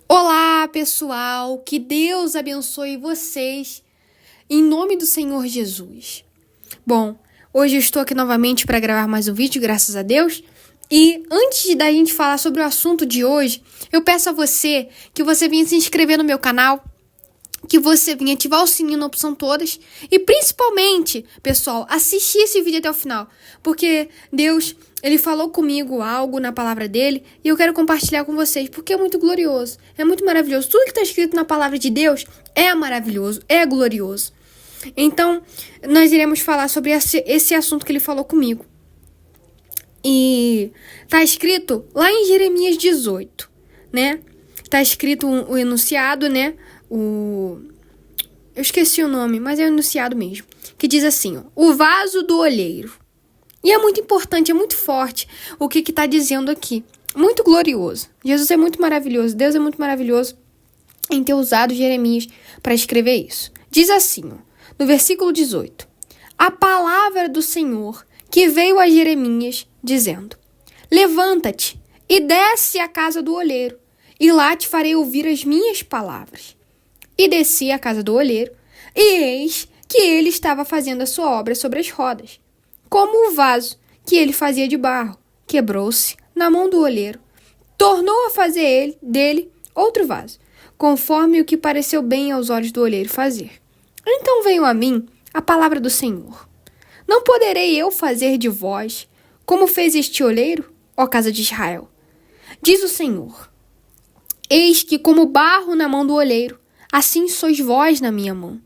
Olá, pessoal! Que Deus abençoe vocês, em nome do Senhor Jesus. Bom, hoje eu estou aqui novamente para gravar mais um vídeo, graças a Deus. E antes da gente falar sobre o assunto de hoje, eu peço a você que você venha se inscrever no meu canal, que você venha ativar o sininho na opção todas e principalmente, pessoal, assistir esse vídeo até o final, porque Deus, Ele falou comigo algo na palavra dele e eu quero compartilhar com vocês, porque é muito glorioso, é muito maravilhoso. Tudo que está escrito na palavra de Deus é maravilhoso, é glorioso. Então, nós iremos falar sobre esse assunto que Ele falou comigo. E tá escrito lá em Jeremias 18, né? Tá escrito o enunciado, né? Eu esqueci o nome, mas é o enunciado mesmo. Que diz assim, ó, o vaso do olheiro. E é muito importante, é muito forte o que tá dizendo aqui. Muito glorioso. Jesus é muito maravilhoso, Deus é muito maravilhoso em ter usado Jeremias para escrever isso. Diz assim, ó, no versículo 18. A palavra do Senhor que veio a Jeremias, dizendo, levanta-te e desce à casa do olheiro, e lá te farei ouvir as minhas palavras. E desci à casa do olheiro, e eis que ele estava fazendo a sua obra sobre as rodas. Como o vaso que ele fazia de barro quebrou-se na mão do olheiro, tornou a fazer dele outro vaso, conforme o que pareceu bem aos olhos do olheiro fazer. Então veio a mim a palavra do Senhor. Não poderei eu fazer de vós como fez este olheiro, ó casa de Israel? Diz o Senhor, eis que como barro na mão do olheiro, assim sois vós na minha mão,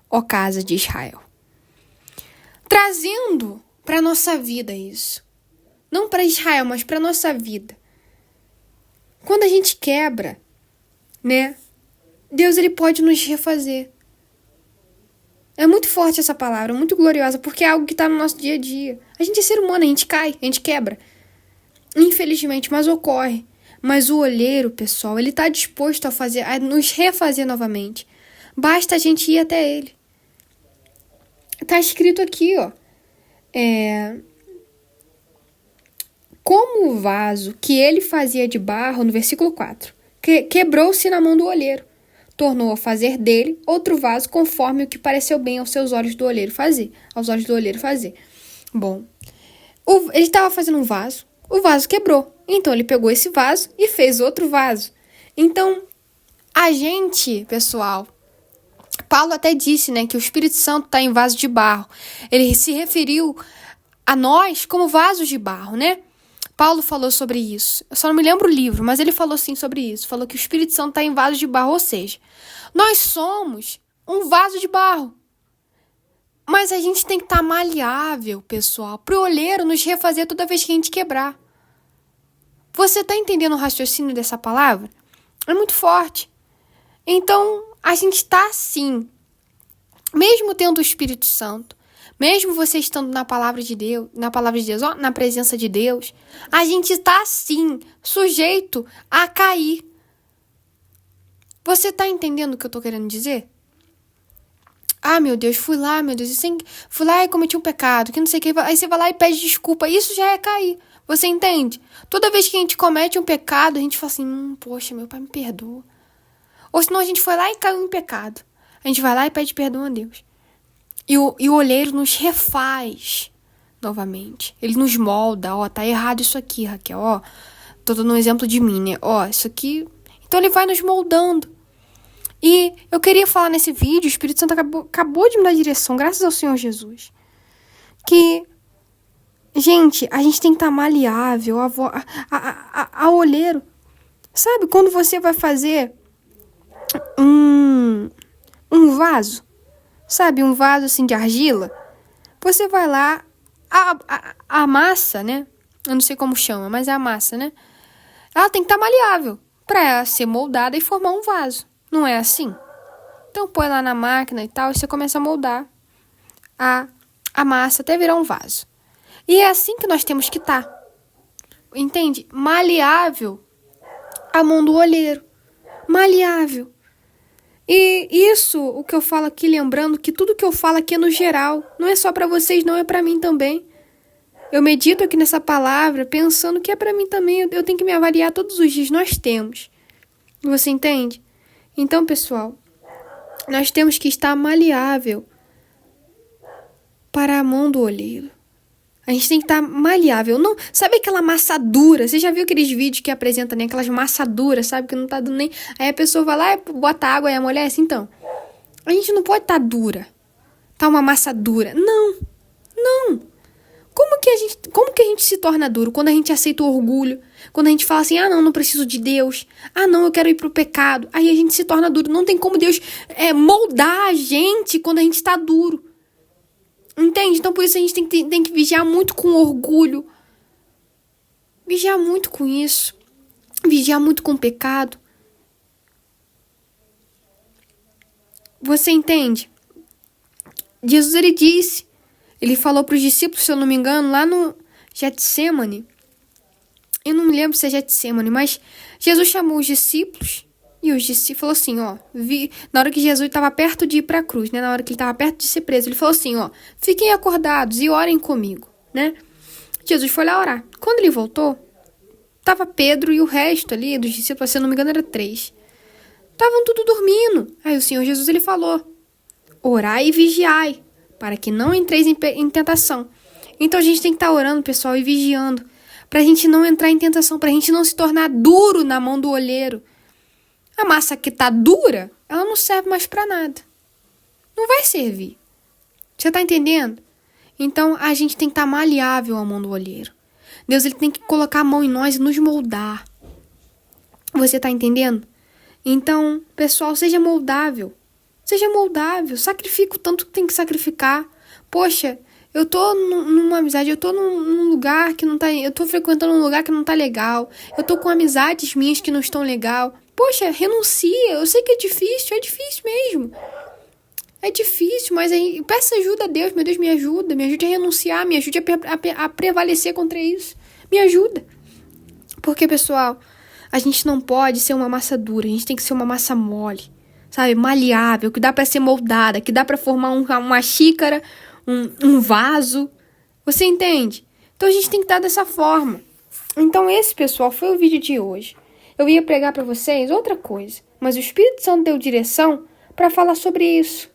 ó casa de Israel. Trazendo para a nossa vida isso. Não para Israel, mas para a nossa vida. Quando a gente quebra, né? Deus, ele pode nos refazer. É muito forte essa palavra, muito gloriosa, porque é algo que está no nosso dia a dia. A gente é ser humano, a gente cai, a gente quebra. Infelizmente, mas ocorre. Mas o olheiro, pessoal, ele está disposto a nos refazer novamente. Basta a gente ir até ele. Está escrito aqui, ó. Como o vaso que ele fazia de barro, no versículo 4, quebrou-se na mão do olheiro. Tornou a fazer dele outro vaso conforme o que pareceu bem aos seus olhos do olheiro fazer. Bom, ele estava fazendo um vaso, o vaso quebrou. Então ele pegou esse vaso e fez outro vaso. Então, a gente, pessoal, Paulo até disse, né, que o Espírito Santo está em vaso de barro. Ele se referiu a nós como vasos de barro, né? Paulo falou sobre isso. Eu só não me lembro o livro, mas ele falou sim sobre isso. Falou que o Espírito Santo está em vaso de barro, ou seja, nós somos um vaso de barro. Mas a gente tem que estar maleável, pessoal, para o olheiro nos refazer toda vez que a gente quebrar. Você está entendendo o raciocínio dessa palavra? É muito forte. Então, a gente está assim, mesmo tendo o Espírito Santo, mesmo você estando na palavra de Deus, ó, na presença de Deus, a gente está assim, sujeito a cair. Você está entendendo o que eu estou querendo dizer? Ah, meu Deus, fui lá e cometi um pecado, que não sei o que, aí você vai lá e pede desculpa, isso já é cair, você entende? Toda vez que a gente comete um pecado, a gente fala assim, poxa, meu pai me perdoa. Ou senão a gente foi lá e caiu em pecado, a gente vai lá e pede perdão a Deus. E o olheiro nos refaz novamente. Ele nos molda. Ó, tá errado isso aqui, Raquel. Ó, tô dando um exemplo de mim, né? Ó, isso aqui... Então ele vai nos moldando. E eu queria falar nesse vídeo, o Espírito Santo acabou de me dar direção, graças ao Senhor Jesus. Que, gente, a gente tem que estar maleável a olheiro. Sabe, quando você vai fazer um vaso, sabe, um vaso assim de argila, você vai lá, a massa, né? Eu não sei como chama, mas é a massa, né? Ela tem que estar maleável para ser moldada e formar um vaso. Não é assim? Então põe lá na máquina e tal, e você começa a moldar a massa até virar um vaso. E é assim que nós temos que estar. Entende? Maleável a mão do olheiro. Maleável. E isso, o que eu falo aqui, lembrando que tudo que eu falo aqui é no geral. Não é só para vocês, não, é para mim também. Eu medito aqui nessa palavra pensando que é para mim também. Eu tenho que me avaliar todos os dias. Nós temos. Você entende? Então, pessoal, nós temos que estar maleável para a mão do olheiro. A gente tem que estar maleável. Não, sabe aquela massa dura? Você já viu aqueles vídeos que apresentam, né? Aquelas massa duras, sabe? Que não tá dando nem... Aí a pessoa vai lá e bota água e amolece. Então, a gente não pode estar dura. Tá uma massa dura. Não. Como que a gente se torna duro? Quando a gente aceita o orgulho. Quando a gente fala assim, não preciso de Deus. Não, eu quero ir pro pecado. Aí a gente se torna duro. Não tem como Deus moldar a gente quando a gente está duro. Entende? Então por isso a gente tem que vigiar muito com orgulho. Vigiar muito com isso. Vigiar muito com o pecado. Você entende? Jesus, ele falou para os discípulos, se eu não me engano, lá no Getsemane. Eu não me lembro se é Getsemane, mas Jesus chamou os discípulos e os discípulos falou assim, na hora que Jesus estava perto de ir para a cruz, né? Na hora que ele estava perto de ser preso, ele falou assim, fiquem acordados e orem comigo, né? Jesus foi lá orar. Quando ele voltou, tava Pedro e o resto ali dos discípulos, se eu não me engano, era 3. Estavam tudo dormindo. Aí o Senhor Jesus, ele falou, orai e vigiai, para que não entreis em tentação. Então a gente tem que estar orando, pessoal, e vigiando, para a gente não entrar em tentação, para a gente não se tornar duro na mão do olheiro. A massa que tá dura, ela não serve mais para nada. Não vai servir. Você tá entendendo? Então a gente tem que estar maleável à mão do olheiro. Deus, ele tem que colocar a mão em nós e nos moldar. Você tá entendendo? Então, pessoal, seja moldável. Seja moldável. Sacrifica o tanto que tem que sacrificar. Poxa, eu tô numa amizade, eu tô num lugar que não tá... Eu tô frequentando um lugar que não tá legal. Eu tô com amizades minhas que não estão legal. Poxa, renuncia. Eu sei que é difícil mesmo. É difícil, mas aí peça ajuda a Deus. Meu Deus, me ajude a renunciar, me ajude a prevalecer contra isso. Me ajuda. Porque, pessoal, a gente não pode ser uma massa dura, a gente tem que ser uma massa mole, sabe? Maleável, que dá pra ser moldada, que dá pra formar uma xícara, um vaso. Você entende? Então a gente tem que estar dessa forma. Então esse, pessoal, foi o vídeo de hoje. Eu ia pregar pra vocês outra coisa, mas o Espírito Santo deu direção pra falar sobre isso.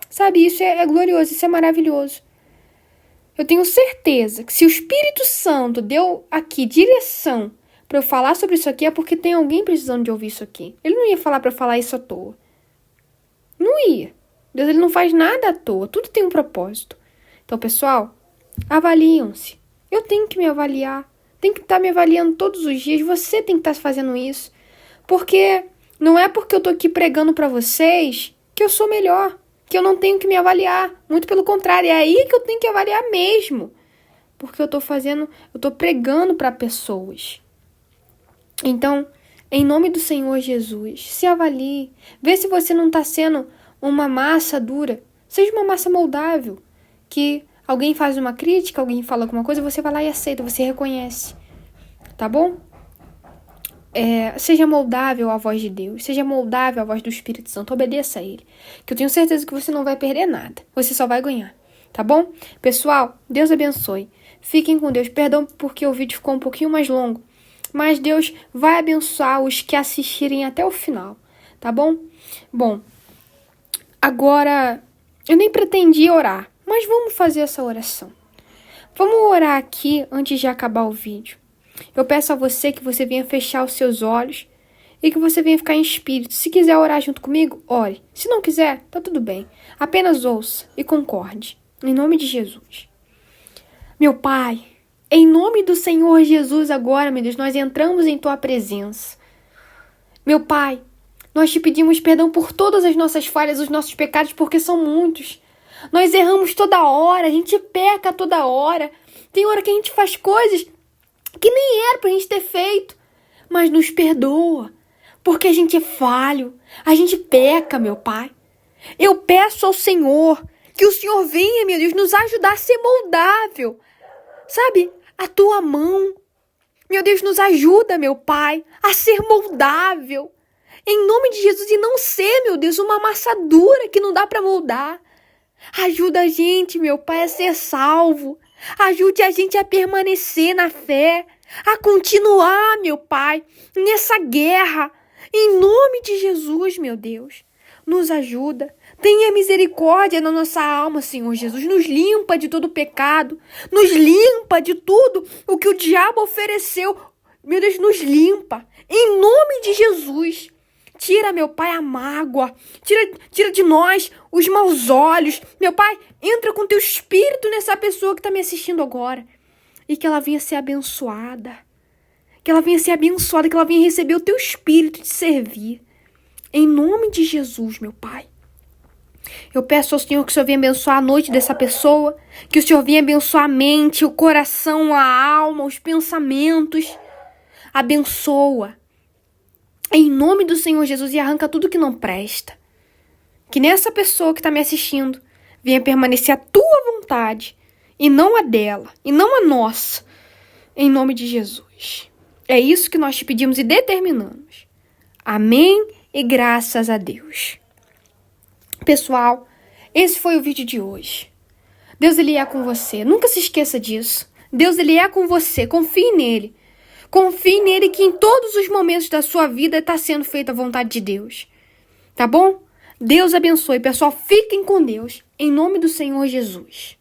Sabe, isso é glorioso, isso é maravilhoso. Eu tenho certeza que se o Espírito Santo deu aqui direção para eu falar sobre isso aqui, é porque tem alguém precisando de ouvir isso aqui. Ele não ia falar para falar isso à toa. Não ia. Deus, ele não faz nada à toa. Tudo tem um propósito. Então, pessoal, avaliam-se. Eu tenho que me avaliar. Tenho que estar me avaliando todos os dias. Você tem que estar fazendo isso. Porque não é porque eu tô aqui pregando para vocês que eu sou melhor, que eu não tenho que me avaliar. Muito pelo contrário, é aí que eu tenho que avaliar mesmo. Porque eu tô pregando para pessoas. Então, em nome do Senhor Jesus, se avalie. Vê se você não está sendo uma massa dura. Seja uma massa moldável. Que alguém faz uma crítica, alguém fala alguma coisa, você vai lá e aceita, você reconhece. Tá bom? Seja moldável à voz de Deus, seja moldável à voz do Espírito Santo, obedeça a Ele, que eu tenho certeza que você não vai perder nada, você só vai ganhar, tá bom? Pessoal, Deus abençoe, fiquem com Deus, perdão porque o vídeo ficou um pouquinho mais longo, mas Deus vai abençoar os que assistirem até o final, tá bom? Bom, agora, eu nem pretendia orar, mas vamos fazer essa oração. Vamos orar aqui antes de acabar o vídeo. Eu peço a você que você venha fechar os seus olhos e que você venha ficar em espírito. Se quiser orar junto comigo, ore. Se não quiser, tá tudo bem. Apenas ouça e concorde. Em nome de Jesus. Meu Pai, em nome do Senhor Jesus agora, meu Deus, nós entramos em Tua presença. Meu Pai, nós te pedimos perdão por todas as nossas falhas, os nossos pecados, porque são muitos. Nós erramos toda hora, a gente peca toda hora. Tem hora que a gente faz coisas que nem era pra gente ter feito, mas nos perdoa, porque a gente é falho, a gente peca, meu Pai. Eu peço ao Senhor que o Senhor venha, meu Deus, nos ajudar a ser moldável, sabe? A Tua mão, meu Deus, nos ajuda, meu Pai, a ser moldável, em nome de Jesus, e não ser, meu Deus, uma massa dura que não dá pra moldar. Ajuda a gente, meu Pai, a ser salvo. Ajude a gente a permanecer na fé. a continuar, meu Pai, nessa guerra. Em nome de Jesus, meu Deus, nos ajuda. Tenha misericórdia na nossa alma, Senhor Jesus. Nos limpa de todo pecado. Nos limpa de tudo o que o diabo ofereceu. Meu Deus, nos limpa. Em nome de Jesus. Tira, meu Pai, a mágoa. Tira de nós os maus olhos. Meu Pai, entra com teu espírito nessa pessoa que está me assistindo agora. E que ela venha ser abençoada. Que ela venha ser abençoada, que ela venha receber o teu espírito de servir. Em nome de Jesus, meu Pai. Eu peço ao Senhor que o Senhor venha abençoar a noite dessa pessoa, que o Senhor venha abençoar a mente, o coração, a alma, os pensamentos. Abençoa. Em nome do Senhor Jesus, e arranca tudo que não presta. Que nessa pessoa que está me assistindo venha permanecer a tua vontade, e não a dela, e não a nossa. Em nome de Jesus. É isso que nós te pedimos e determinamos. Amém e graças a Deus. Pessoal, esse foi o vídeo de hoje. Deus, ele é com você. Nunca se esqueça disso. Deus, ele é com você. Confie nele. Confie nele que em todos os momentos da sua vida está sendo feita a vontade de Deus. Tá bom? Deus abençoe. Pessoal, fiquem com Deus. Em nome do Senhor Jesus.